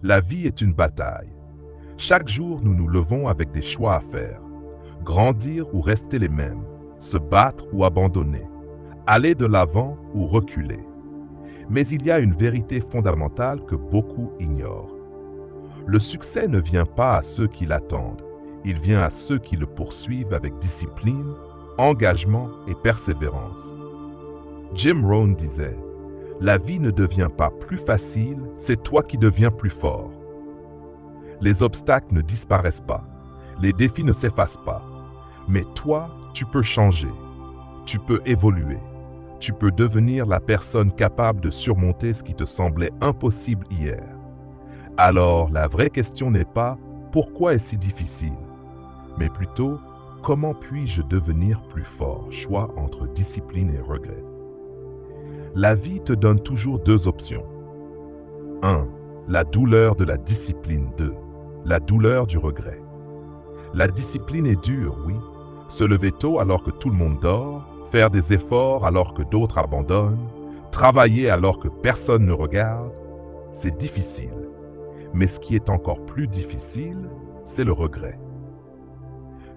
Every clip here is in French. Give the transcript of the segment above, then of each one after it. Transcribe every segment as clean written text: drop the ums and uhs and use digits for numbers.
La vie est une bataille. Chaque jour, nous nous levons avec des choix à faire. Grandir ou rester les mêmes, se battre ou abandonner, aller de l'avant ou reculer. Mais il y a une vérité fondamentale que beaucoup ignorent. Le succès ne vient pas à ceux qui l'attendent, il vient à ceux qui le poursuivent avec discipline, engagement et persévérance. Jim Rohn disait, « La vie ne devient pas plus facile, c'est toi qui deviens plus fort. » Les obstacles ne disparaissent pas, les défis ne s'effacent pas, mais toi, tu peux changer, tu peux évoluer, tu peux devenir la personne capable de surmonter ce qui te semblait impossible hier. Alors, la vraie question n'est pas « Pourquoi est-ce si difficile ?», mais plutôt « Comment puis-je devenir plus fort ?» Choix entre discipline et regret. La vie te donne toujours deux options. 1. La douleur de la discipline. 2. La douleur du regret. La discipline est dure, oui. Se lever tôt alors que tout le monde dort, faire des efforts alors que d'autres abandonnent, travailler alors que personne ne regarde, c'est difficile. Mais ce qui est encore plus difficile, c'est le regret.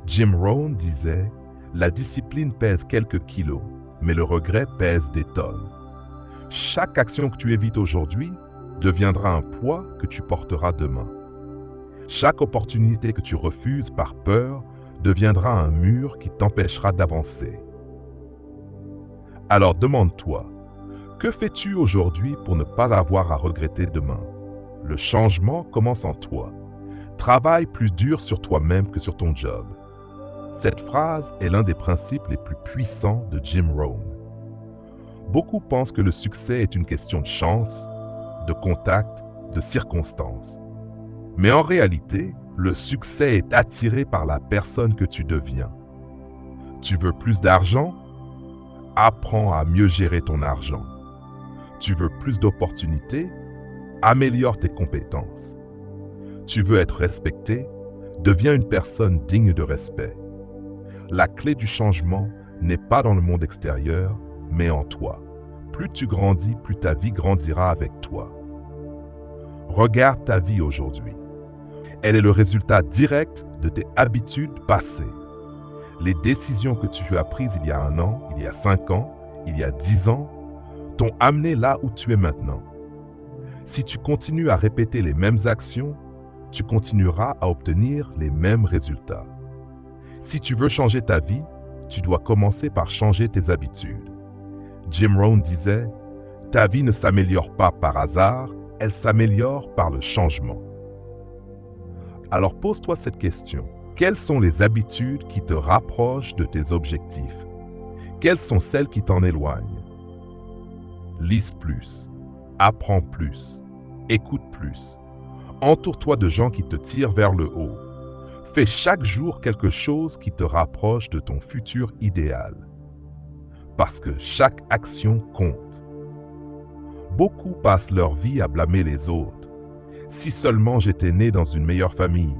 Jim Rohn disait, « La discipline pèse quelques kilos, mais le regret pèse des tonnes. » Chaque action que tu évites aujourd'hui deviendra un poids que tu porteras demain. Chaque opportunité que tu refuses par peur deviendra un mur qui t'empêchera d'avancer. Alors demande-toi, que fais-tu aujourd'hui pour ne pas avoir à regretter demain? Le changement commence en toi. Travaille plus dur sur toi-même que sur ton job. Cette phrase est l'un des principes les plus puissants de Jim Rohn. Beaucoup pensent que le succès est une question de chance, de contact, de circonstances. Mais en réalité, le succès est attiré par la personne que tu deviens. Tu veux plus d'argent? Apprends à mieux gérer ton argent. Tu veux plus d'opportunités? Améliore tes compétences. Tu veux être respecté? Deviens une personne digne de respect. La clé du changement n'est pas dans le monde extérieur, mais en toi. Plus tu grandis, plus ta vie grandira avec toi. Regarde ta vie aujourd'hui. Elle est le résultat direct de tes habitudes passées. Les décisions que tu as prises il y a 1 an, il y a 5 ans, il y a 10 ans, t'ont amené là où tu es maintenant. Si tu continues à répéter les mêmes actions, tu continueras à obtenir les mêmes résultats. Si tu veux changer ta vie, tu dois commencer par changer tes habitudes. Jim Rohn disait, « Ta vie ne s'améliore pas par hasard, elle s'améliore par le changement. » Alors pose-toi cette question. Quelles sont les habitudes qui te rapprochent de tes objectifs? Quelles sont celles qui t'en éloignent? Lise plus, apprends plus, écoute plus. Entoure-toi de gens qui te tirent vers le haut. Fais chaque jour quelque chose qui te rapproche de ton futur idéal. Parce que chaque action compte. Beaucoup passent leur vie à blâmer les autres. Si seulement j'étais né dans une meilleure famille.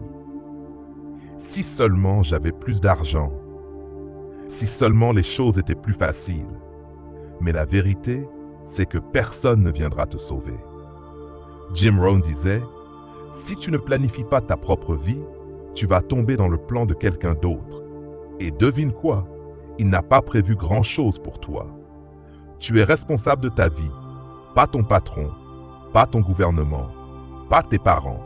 Si seulement j'avais plus d'argent. Si seulement les choses étaient plus faciles. Mais la vérité, c'est que personne ne viendra te sauver. Jim Rohn disait, « Si tu ne planifies pas ta propre vie, tu vas tomber dans le plan de quelqu'un d'autre. Et devine quoi? Il n'a pas prévu grand-chose pour toi. Tu es responsable de ta vie, pas ton patron, pas ton gouvernement, pas tes parents.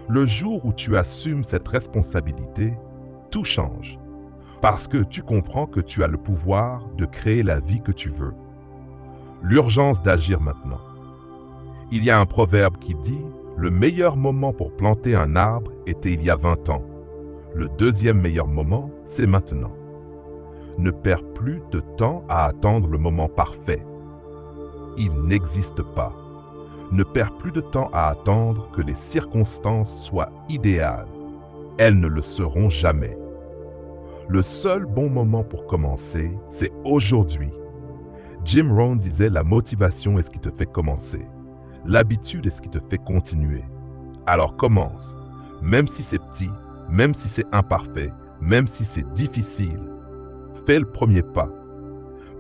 Le jour où tu assumes cette responsabilité, tout change. Parce que tu comprends que tu as le pouvoir de créer la vie que tu veux. L'urgence d'agir maintenant. Il y a un proverbe qui dit « Le meilleur moment pour planter un arbre était il y a 20 ans. Le deuxième meilleur moment, c'est maintenant. » Ne perds plus de temps à attendre le moment parfait. Il n'existe pas. Ne perds plus de temps à attendre que les circonstances soient idéales. Elles ne le seront jamais. Le seul bon moment pour commencer, c'est aujourd'hui. Jim Rohn disait la motivation est ce qui te fait commencer. L'habitude est ce qui te fait continuer. Alors commence, même si c'est petit, même si c'est imparfait, même si c'est difficile. Fais le premier pas.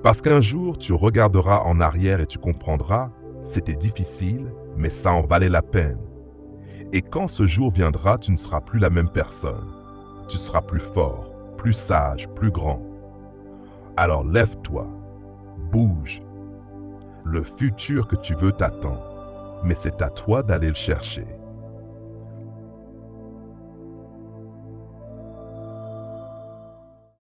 Parce qu'un jour, tu regarderas en arrière et tu comprendras, c'était difficile, mais ça en valait la peine. Et quand ce jour viendra, tu ne seras plus la même personne. Tu seras plus fort, plus sage, plus grand. Alors lève-toi, bouge. Le futur que tu veux t'attend, mais c'est à toi d'aller le chercher.